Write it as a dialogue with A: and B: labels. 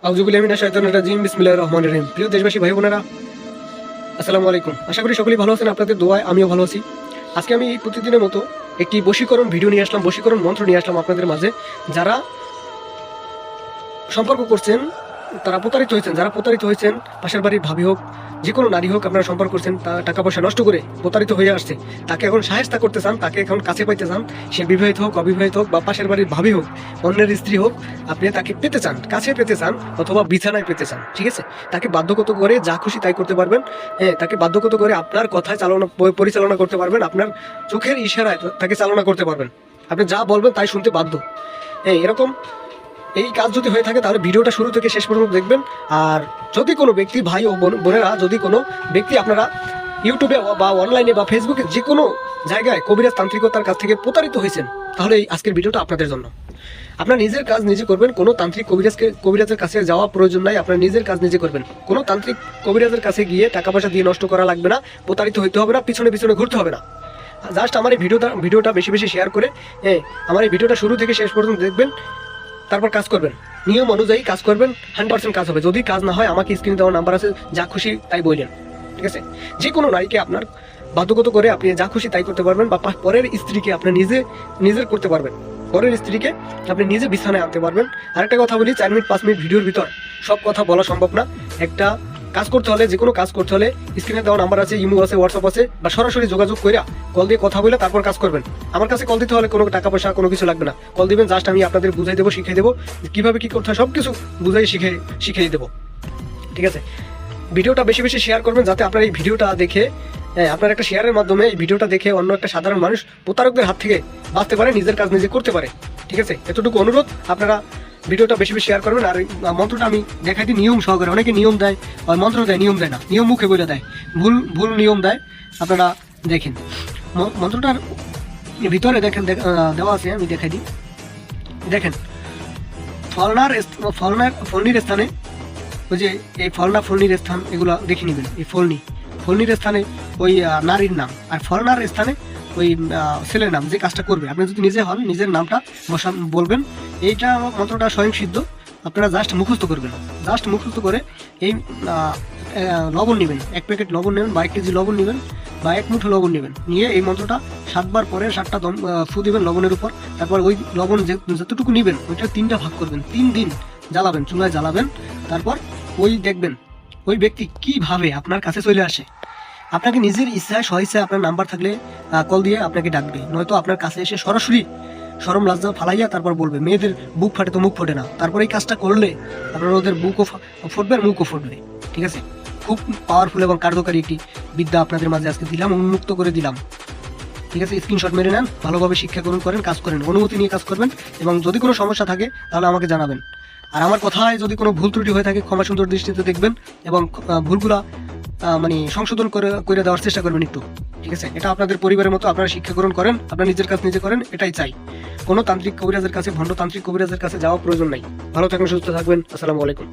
A: আউযুবিল্লাহি মিনাশ শাইতানির রাজিম বিসমিল্লাহির রহমানির রহিম। প্রিয় দেশবাসী ভাই বোনেরা, আসসালামু আলাইকুম। আশা করি সকলেই ভালো আছেন, আপনাদের দোয়ায় আমিও ভালো আছি। আজকে আমি প্রতিদিনের মতো একটি বশীকরণ ভিডিও নিয়ে আসলাম, বশীকরণ মন্ত্র নিয়ে আসলাম আপনাদের মাঝে। যারা সম্পর্ক করছেন, তারা প্রতারিত হয়েছেন, যারা প্রতারিত হয়েছেন, পাশের বাড়ির ভাবি হোক, যে কোনো নারী হোক, আপনারা সম্পর্ক করছেন, টাকা পয়সা নষ্ট করে প্রতারিত হয়ে আসছে, তাকে এখন সাহায্য করতে চান, তাকে এখন কাছে পাইতে চান, সে বিবাহিত হোক, অবিবাহিত হোক, বা পাশের বাড়ির ভাবি হোক, অন্যের স্ত্রী হোক, আপনি তাকে পেতে চান, কাছে পেতে চান, অথবা বিছানায় পেতে চান, ঠিক আছে? তাকে বাধ্যগত করে যা খুশি তাই করতে পারবেন। হ্যাঁ, তাকে বাধ্যগত করে আপনার কথায় পরিচালনা করতে পারবেন, আপনার চোখের ইশারায় তাকে চালনা করতে পারবেন। আপনি যা বলবেন তাই শুনতে বাধ্য। হ্যাঁ, এরকম এই কাজ যদি হয়ে থাকে তাহলে ভিডিওটা শুরু থেকে শেষ পর্যন্ত দেখবেন। আর যদি কোনো ব্যক্তি, ভাই ও বোনেরা, যদি কোনো ব্যক্তি আপনারা ইউটিউবে বা অনলাইনে বা ফেসবুকে যে কোনো জায়গায় কবিরাজ তান্ত্রিকতার কাছ থেকে প্রতারিত হয়েছেন, তাহলে এই আজকের ভিডিওটা আপনাদের জন্য। আপনার নিজের কাজ নিজে করবেন, কোনো তান্ত্রিক কবিরাজের কাছে যাওয়া প্রয়োজন নাই। আপনার নিজের কাজ নিজে করবেন। কোনো তান্ত্রিক কবিরাজের কাছে গিয়ে টাকা পয়সা দিয়ে নষ্ট করা লাগবে না, প্রতারিত হইতে হবে না, পিছনে পিছনে ঘুরতে হবে না। জাস্ট আমার এই ভিডিওটা বেশি বেশি শেয়ার করে, হ্যাঁ, আমার এই ভিডিওটা শুরু থেকে শেষ পর্যন্ত দেখবেন, তারপর কাজ করবেন, নিয়ম অনুযায়ী কাজ করবেন, 100% কাজ হবে। যদি কাজ না হয় আমাকে স্ক্রিনে দেওয়ার নাম্বার আছে, যা খুশি তাই বললেন, ঠিক আছে? যে কোনো নারীকে আপনার বাধ্যগত করে আপনি যা খুশি তাই করতে পারবেন, বা পরের স্ত্রীকে আপনি নিজের করতে পারবেন, পরের স্ত্রীকে আপনি নিজে বিছানায় আনতে পারবেন। আরেকটা কথা বলি, 4 মিনিট 5 মিনিট ভিডিওর ভিতর সব কথা বলা সম্ভব না। একটা কাজ করতে হলে, যে কোনো কাজ করতে হলে স্ক্রিনে দেওয়া নাম্বার আছে, ইমো আছে, হোয়াটসঅ্যাপ আছে, বা সরাসরি যোগাযোগ করে কল দিয়ে কথা বলে তারপর কাজ করবেন। আমার কাছে কল দিতে হলে কোনো টাকা পয়সা কোনো কিছু লাগবে না। কল দিবেন, জাস্ট আমি আপনাদের বুঝাই দেবো, শিখিয়ে দেবো কীভাবে কী করতে হয়, সব কিছু বুঝাই শিখিয়ে দেবো, ঠিক আছে? ভিডিওটা বেশি বেশি শেয়ার করবেন, যাতে আপনার এই ভিডিওটা দেখে, আপনার একটা শেয়ারের মাধ্যমে এই ভিডিওটা দেখে অন্য একটা সাধারণ মানুষ প্রতারকদের হাত থেকে বাঁচতে পারে, নিজের কাজ নিজে করতে পারে, ঠিক আছে? এতটুকু অনুরোধ, আপনারা ভিডিওটা বেশি বেশি শেয়ার করবেন। আর মন্ত্রটা আমি দেখাই দিই নিয়ম সহকারে। অনেকে নিয়ম দেয়, মন্ত্র দেয়, নিয়ম দেয় না, নিয়ম মুখে বলে দেয়, ভুল নিয়ম দেয়। আপনারা দেখেন মন্ত্রটার ভিতরে, দেখেন দেওয়া আছে, আমি দেখাই দিই। দেখেন, ফলনির স্থানে, ওই যে এই ফলনির স্থান, এগুলো দেখে নেবেন। এই ফলনির স্থানে ওই নারীর নাম, আর ফলনার স্থানে ওই ছেলের নাম, যে কাজটা করবে। আপনি যদি নিজে হন, নিজের নামটা বলবেন। এইটা মন্ত্রটা স্বয়ং সিদ্ধ, আপনারা জাস্ট মুখস্থ করবেন। জাস্ট মুখস্থ করে এই লবণ নেবেন, 1 প্যাকেট লবণ নেবেন, বা 1 কেজি লবণ নেবেন, বা 1 মুঠো লবণ নেবেন। নিয়ে এই মন্ত্রটা 7 বার পরে 7টা ফু দিবেন লবণের উপর। তারপর ওই লবণ যতটুকু নেবেন ওইটা 3টা ভাগ করবেন, 3 দিন জ্বালাবেন, চুলায় জ্বালাবেন। তারপর ওই দেখবেন ওই ব্যক্তি কিভাবে আপনার কাছে চলে আসে। আপনাকে নিজের ইচ্ছায়, স্বইচ্ছায় আপনার নাম্বার থাকলে কল দিয়ে আপনাকে ডাকবে, নয়তো আপনার কাছে এসে সরাসরি শরম লজ্জা ফালাইয়া তারপর বলবে। মেয়েদের বুক ফাটে তো মুখ ফোটে না। তারপর এই কাজটা করলে আপনার ওদের বুকও ফুটবে আর মুখও ফুটবে, ঠিক আছে? খুব পাওয়ারফুল এবং কার্যকারী একটি বিদ্যা আপনাদের মাঝে আজকে দিলাম, উন্মুক্ত করে দিলাম, ঠিক আছে? স্ক্রিনশট মেরে নেন, ভালোভাবে শিক্ষা গ্রহণ করেন, কাজ করেন, অনুমতি নিয়ে কাজ করবেন। এবং যদি কোনো সমস্যা থাকে তাহলে আমাকে জানাবেন। আর আমার কথায় যদি কোনো ভুল ত্রুটি হয়ে থাকে, ক্ষমা সুন্দর দৃষ্টিতে দেখবেন, এবং ভুলগুলা মানে সংশোধন করে দেওয়ার চেষ্টা করবেন একটু, ঠিক আছে? এটা আপনাদের পরিবারের মতো, আপনারা শিক্ষা গ্রহণ করেন, আপনারা নিজের কাজ নিজে করেন, এটাই চাই। কোনো তান্ত্রিক কবিরাজের কাছে, ভণ্ড তান্ত্রিক কবিরাজের কাছে যাওয়া প্রয়োজন নাই। ভালো থাকবেন, সুস্থ থাকবেন। আসসালামু আলাইকুম।